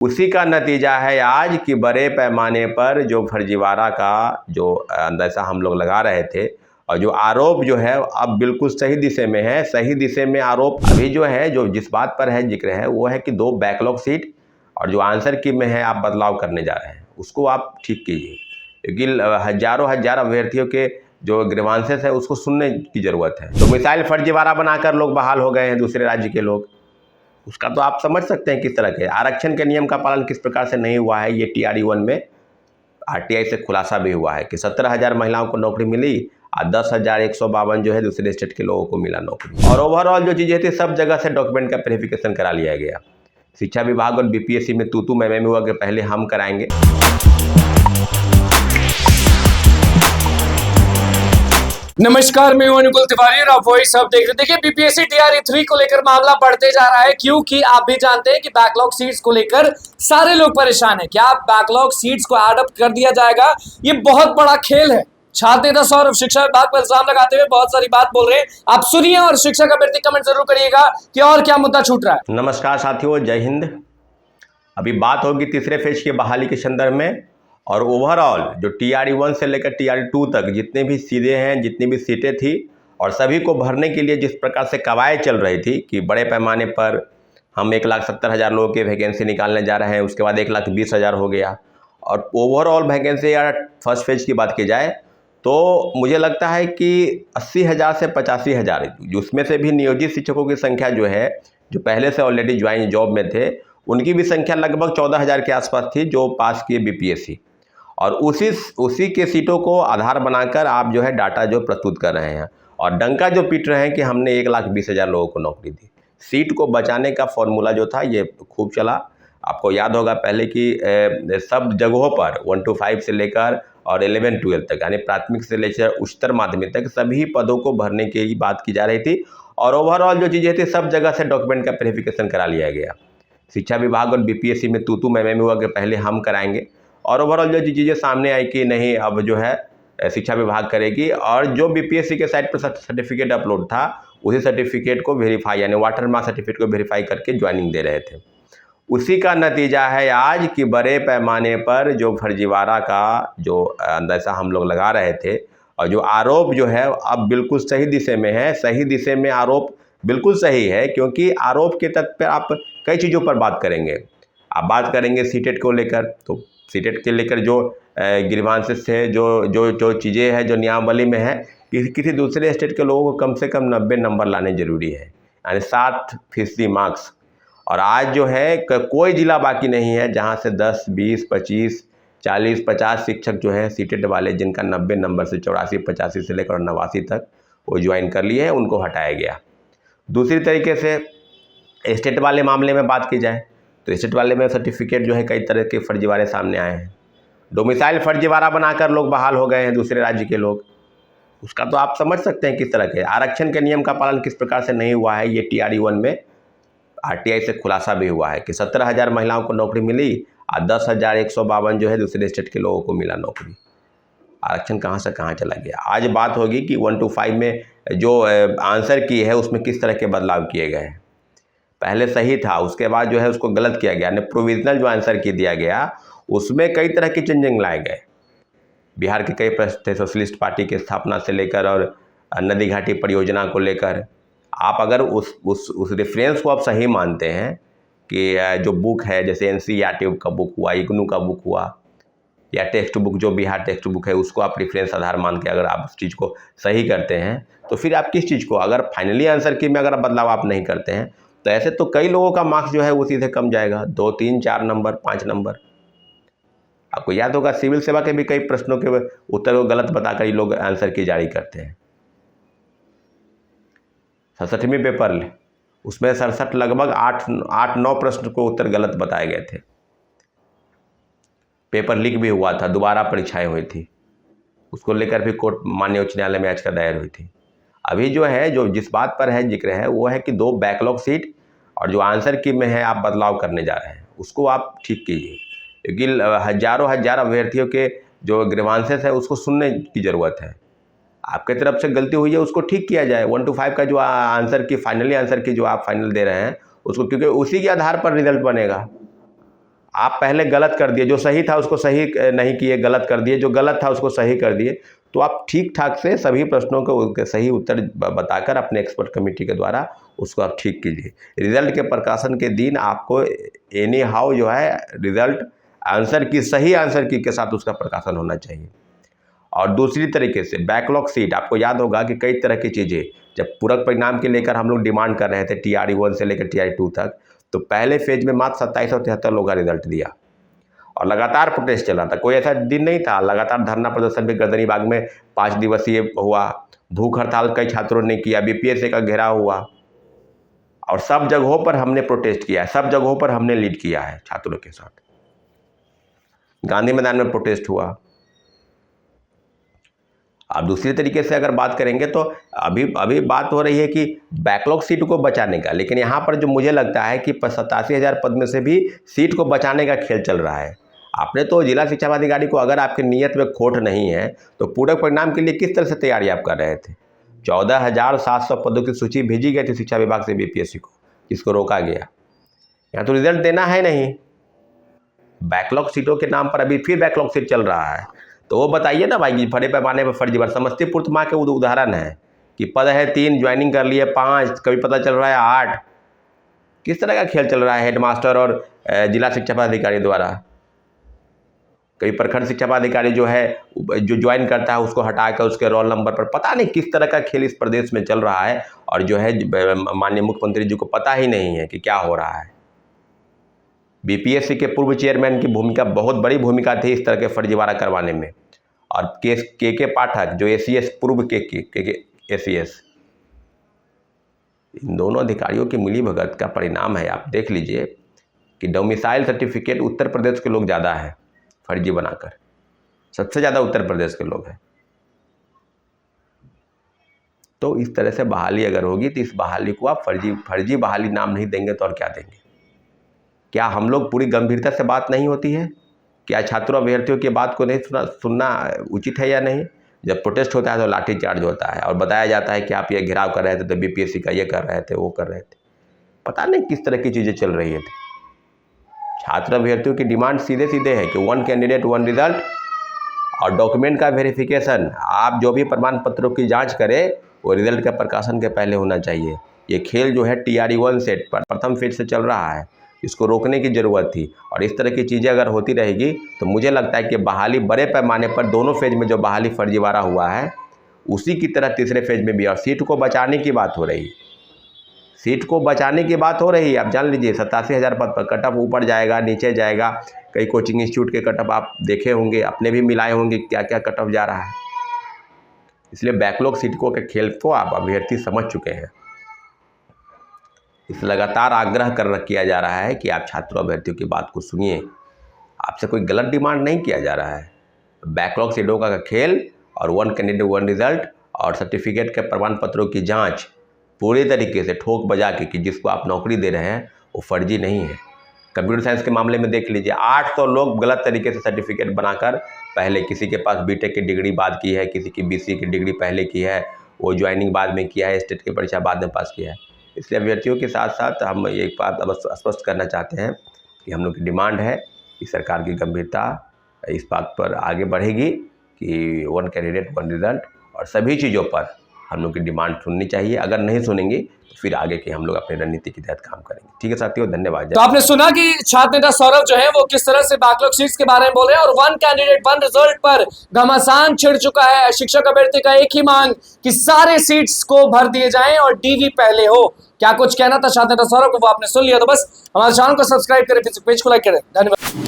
उसी का नतीजा है आज कि बड़े पैमाने पर जो फर्जीवाड़ा का जो अंदेशा हम लोग लगा रहे थे और जो आरोप जो है अब बिल्कुल सही दिशे में है। सही दिशे में आरोप अभी जो है, जो जिस बात पर है जिक्र है, वो है कि 2 बैकलॉग सीट और जो आंसर की में है आप बदलाव करने जा रहे हैं, उसको आप ठीक कीजिए, क्योंकि हजारों अभ्यर्थियों के जो ग्रीवांसेस है उसको सुनने की ज़रूरत है। तो मिसाइल फर्जीवाड़ा बनाकर लोग बहाल हो गए हैं, दूसरे राज्य के लोग, उसका तो आप समझ सकते हैं किस तरह के आरक्षण के नियम का पालन किस प्रकार से नहीं हुआ है। ये TRE-1 में RTI से खुलासा भी हुआ है कि 17,000 महिलाओं को नौकरी मिली और 10,152 जो है दूसरे स्टेट के लोगों को मिला नौकरी। और ओवरऑल जो चीज़ें थी सब जगह से डॉक्यूमेंट का वेरिफिकेशन करा लिया गया। शिक्षा विभाग और BPSC में तू मैं हुआ कि पहले हम कराएंगे। नमस्कार, मैं हूं अनुकुल तिवारी और आप वॉइस अब देख रहे हैं। देखिए, BPSC TRE-3 को लेकर मामला बढ़ते जा रहा है, क्योंकि आप भी जानते हैं कि बैकलॉग सीट्स को लेकर सारे लोग परेशान हैं। क्या बैकलॉग सीट्स को एड अप कर दिया जाएगा? ये बहुत बड़ा खेल है। छात्र नेता सौरभ शिक्षा विभाग पर इल्जाम लगाते हुए बहुत सारी बात बोल रहे हैं। आप सुनिए और शिक्षक अभ्यर्थी कमेंट जरूर करिएगा कि और क्या मुद्दा छूट रहा है। नमस्कार साथियों, जय हिंद। अभी बात होगी तीसरे फेज की बहाली के संदर्भ में और ओवरऑल जो TRE-1 से लेकर TRE-2 तक जितने भी सीधे हैं, जितनी भी सीटें थी और सभी को भरने के लिए जिस प्रकार से कवायद चल रही थी कि बड़े पैमाने पर हम 1,70,000 लोगों के वैकेंसी निकालने जा रहे हैं, उसके बाद 1,20,000 हो गया और ओवरऑल वैकेंसी या फर्स्ट फेज की बात की जाए तो मुझे लगता है कि 80,000 से 85,000, उसमें से भी नियोजित शिक्षकों की संख्या जो है, जो पहले से ऑलरेडी ज्वाइन जॉब में थे, उनकी भी संख्या लगभग 14,000 के आसपास थी जो पास किए BPSC। और उसी के सीटों को आधार बनाकर आप जो है डाटा जो प्रस्तुत कर रहे हैं और डंका जो पीट रहे हैं कि हमने 1,20,000 लोगों को नौकरी दी। सीट को बचाने का फॉर्मूला जो था ये खूब चला। आपको याद होगा पहले कि सब जगहों पर 1 to 5 से लेकर और 11-12 तक, यानी प्राथमिक से लेकर उच्चतर माध्यमिक तक सभी पदों को भरने की बात की जा रही थी और ओवरऑल जो चीज़ें थी सब जगह से डॉक्यूमेंट का वेरिफिकेशन करा लिया गया। शिक्षा विभाग और BPSC में तू मैं हुआ कि पहले हम कराएंगे और ओवरऑल जो चीज़ें सामने आई कि नहीं, अब जो है शिक्षा विभाग करेगी और जो BPSC के साइट पर सर्टिफिकेट अपलोड था उसी सर्टिफिकेट को वेरीफाई, यानी वाटर मार्क सर्टिफिकेट को वेरीफाई करके ज्वाइनिंग दे रहे थे। उसी का नतीजा है आज कि बड़े पैमाने पर जो फर्जीवाड़ा का जो अंदेशा हम लोग लगा रहे थे और जो आरोप जो है अब बिल्कुल सही दिशे में है। सही दिशे में आरोप बिल्कुल सही है, क्योंकि आरोप के तथ्य पर आप कई चीज़ों पर बात करेंगे। आप बात करेंगे सीटेट को लेकर, तो सीटेट के लेकर जो ग्रीवांसेस थे, जो चीज़ें हैं जो नियमावली में है, किसी दूसरे स्टेट के लोगों को कम से कम 90 नंबर लाने जरूरी है, यानी 60% मार्क्स। और आज जो है कोई जिला बाकी नहीं है जहां से 10, 20, 25, 40, 50 शिक्षक जो है सीटेट वाले जिनका 90 नंबर से 84, 85 से लेकर 89 तक वो ज्वाइन कर लिए हैं, उनको हटाया गया। दूसरी तरीके से स्टेट वाले मामले में बात की जाए तो स्टेट वाले में सर्टिफिकेट जो है कई तरह के फर्जीवाड़े सामने आए हैं। डोमिसाइल फर्जीवाड़ा बनाकर लोग बहाल हो गए हैं, दूसरे राज्य के लोग, उसका तो आप समझ सकते हैं किस तरह के आरक्षण के नियम का पालन किस प्रकार से नहीं हुआ है। ये TRE-1 में RTI से खुलासा भी हुआ है कि 17,000 महिलाओं को नौकरी मिली और 10,152 जो है दूसरे स्टेट के लोगों को मिला नौकरी। आरक्षण कहाँ से कहाँ चला गया। आज बात होगी कि 1 to 5 में जो आंसर की है उसमें किस तरह के बदलाव किए गए हैं। पहले सही था, उसके बाद जो है उसको गलत किया गया, यानी प्रोविजनल जो आंसर की दिया गया उसमें कई तरह की चेंजिंग लाए गए। बिहार के कई प्रश्न थे, सोशलिस्ट पार्टी की स्थापना से लेकर और नदी घाटी परियोजना को लेकर। आप अगर उस रेफरेंस को आप सही मानते हैं कि जो बुक है, जैसे NCERT का बुक हुआ, IGNOU का बुक हुआ, या टेक्स्ट बुक जो बिहार टेक्स्ट बुक है उसको आप रेफरेंस आधार मान के अगर आप उस चीज़ को सही करते हैं तो फिर आप किस चीज़ को, अगर फाइनली आंसर की में अगर बदलाव आप नहीं करते हैं तो ऐसे तो कई लोगों का मार्क्स जो है उसी से कम जाएगा, 2, 3, 4 नंबर, 5 नंबर। आपको याद होगा सिविल सेवा के भी कई प्रश्नों के उत्तर को गलत बताकर ये लोग आंसर की जारी करते हैं। 67वीं पेपर ले, उसमें 67 लगभग 8-9 प्रश्न को उत्तर गलत बताए गए थे। पेपर लीक भी हुआ था, दोबारा परीक्षाएं हुई थी, उसको लेकर भी कोर्ट माननीय उच्च न्यायालय में याचिका दायर हुई थी। अभी जो है, जो जिस बात पर है जिक्र है, वो है कि 2 बैकलॉग सीट और जो आंसर की में है आप बदलाव करने जा रहे हैं, उसको आप ठीक कीजिए, क्योंकि हजारों अभ्यर्थियों के जो ग्रीवांसेस है उसको सुनने की ज़रूरत है। आपके तरफ से गलती हुई है उसको ठीक किया जाए। 1 to 5 का जो आंसर की फाइनली आंसर की जो आप फाइनल दे रहे हैं उसको, क्योंकि उसी के आधार पर रिजल्ट बनेगा। आप पहले गलत कर दिए, जो सही था उसको सही नहीं किए, गलत कर दिए, जो गलत था उसको सही कर दिए। तो आप ठीक ठाक से सभी प्रश्नों को सही उत्तर बताकर अपने एक्सपर्ट कमेटी के द्वारा उसको आप ठीक कीजिए। रिजल्ट के प्रकाशन के दिन आपको एनी हाउ जो है रिजल्ट आंसर की सही आंसर की के साथ उसका प्रकाशन होना चाहिए। और दूसरी तरीके से बैकलॉग सीट, आपको याद होगा कि कई तरह की चीज़ें जब पूरक परिणाम के लेकर हम लोग डिमांड कर रहे थे TRE 1 से लेकर TRE 2 तक, तो पहले फेज में मात्र 2773 लोगों का रिजल्ट दिया और लगातार प्रोटेस्ट चला था। कोई ऐसा दिन नहीं था, लगातार धरना प्रदर्शन भी गर्दनीबाग में 5 दिवसीय हुआ, भूख हड़ताल कई छात्रों ने किया, BPSC का घेराव हुआ और सब जगहों पर हमने प्रोटेस्ट किया है, सब जगहों पर हमने लीड किया है छात्रों के साथ। गांधी मैदान में प्रोटेस्ट हुआ। अब दूसरी तरीके से अगर बात करेंगे तो अभी बात हो रही है कि बैकलॉग सीट को बचाने का, लेकिन यहाँ पर जो मुझे लगता है कि 87,000 पद में से भी सीट को बचाने का खेल चल रहा है। आपने तो जिला शिक्षा पदाधिकारी को, अगर आपकी नीयत में खोट नहीं है तो पूरक परिणाम के लिए किस तरह से तैयारी आप कर रहे थे? 14,700 पदों की सूची भेजी गई थी शिक्षा विभाग से BPSC को, जिसको रोका गया। यहाँ तो रिजल्ट देना है नहीं, बैकलॉग सीटों के नाम पर अभी फिर बैकलॉग सीट चल रहा है। तो वो बताइए ना भाई, बड़े पैमाने पर फर्जीवाड़ा। समस्तीपुर तो माँ के उदाहरण है कि पद है 3, ज्वाइनिंग कर लिए 5, कभी पता चल रहा है 8। किस तरह का खेल चल रहा है हेडमास्टर और जिला शिक्षा पदाधिकारी द्वारा? कई प्रखंड शिक्षा पदाधिकारी जो है, जो ज्वाइन करता है उसको हटाकर उसके रोल नंबर पर, पता नहीं किस तरह का खेल इस प्रदेश में चल रहा है। और जो है माननीय मुख्यमंत्री जी को पता ही नहीं है कि क्या हो रहा है। BPSC के पूर्व चेयरमैन की भूमिका, बहुत बड़ी भूमिका थी इस तरह के फर्जीवाड़ा करवाने में। और के पाठक जो ACS पूर्व के ACS, इन दोनों अधिकारियों की मिलीभगत का परिणाम है। आप देख लीजिए कि डोमिसाइल सर्टिफिकेट उत्तर प्रदेश के लोग ज़्यादा है फर्जी बनाकर, सबसे ज़्यादा उत्तर प्रदेश के लोग हैं। तो इस तरह से बहाली अगर होगी तो इस बहाली को आप फर्जी बहाली नाम नहीं देंगे तो और क्या देंगे? क्या हम लोग पूरी गंभीरता से बात नहीं होती है? क्या छात्रों अभ्यर्थियों की बात को नहीं सुनना उचित है या नहीं? जब प्रोटेस्ट होता है तो लाठीचार्ज होता है और बताया जाता है कि आप ये घेराव कर रहे थे तो BPSC का ये कर रहे थे, वो कर रहे थे। पता नहीं किस तरह की चीज़ें चल रही थी। छात्र अभ्यर्थियों की डिमांड सीधे सीधे है कि 1 कैंडिडेट 1 रिजल्ट और डॉक्यूमेंट का वेरिफिकेशन। आप जो भी प्रमाण पत्रों की जाँच करें वो रिजल्ट के प्रकाशन के पहले होना चाहिए। ये खेल जो है TRE 1 सेट पर प्रथम फेज से चल रहा है, इसको रोकने की ज़रूरत थी। और इस तरह की चीज़ें अगर होती रहेगी तो मुझे लगता है कि बहाली बड़े पैमाने पर दोनों फेज में जो बहाली फर्जीवाड़ा हुआ है उसी की तरह तीसरे फेज में भी। और सीट को बचाने की बात हो रही, सीट को बचाने की बात हो रही। आप जान लीजिए 87,000 पद पर कट ऑफ ऊपर जाएगा, नीचे जाएगा। कई कोचिंग इंस्टीट्यूट के कट ऑफ आप देखे होंगे, अपने भी मिलाए होंगे क्या क्या कट ऑफ जा रहा है। इसलिए बैकलॉग सीटों के खेल को आप अभ्यर्थी समझ चुके हैं। इस लगातार आग्रह किया जा रहा है कि आप छात्रों अभ्यर्थियों की बात को सुनिए। आपसे कोई गलत डिमांड नहीं किया जा रहा है। बैकलॉग सीटों का खेल और 1 कैंडिडेट 1 रिजल्ट और सर्टिफिकेट के प्रमाण पत्रों की जांच पूरी तरीके से ठोक बजा के कि जिसको आप नौकरी दे रहे हैं वो फर्जी नहीं है। कंप्यूटर साइंस के मामले में देख लीजिए, 800 लोग गलत तरीके से सर्टिफिकेट बनाकर, पहले किसी के पास BTech की डिग्री बाद की है, किसी की BCA की डिग्री पहले की है, वो ज्वाइनिंग बाद में किया है, स्टेट की परीक्षा बाद में पास किया है। इसलिए अभ्यर्थियों के साथ साथ हम एक बात स्पष्ट करना चाहते हैं कि हम लोग की डिमांड है कि सरकार की गंभीरता इस बात पर आगे बढ़ेगी कि 1 कैंडिडेट 1 रिजल्ट और सभी चीज़ों पर हम लोग की डिमांड सुननी चाहिए। अगर नहीं सुनेंगे तो फिर आगे के हम लोग अपनी रणनीति के तहत काम करेंगे। ठीक है साथियों, धन्यवाद। तो आपने सुना कि छात्र नेता सौरभ जो है वो किस तरह से बैकलॉग सीट्स के बारे में बोले और 1 कैंडिडेट 1 रिजल्ट पर घमासान छिड़ चुका है। शिक्षक अभ्यर्थी का एक ही मांग कि सारे सीट्स को भर दिए जाएं और DV पहले हो। क्या कुछ कहना था छात्र नेता सौरभ को वो आपने सुन लिया। तो बस हमारे चैनल को सब्सक्राइब करें, फेसबुक पेज को लाइक करें। धन्यवाद।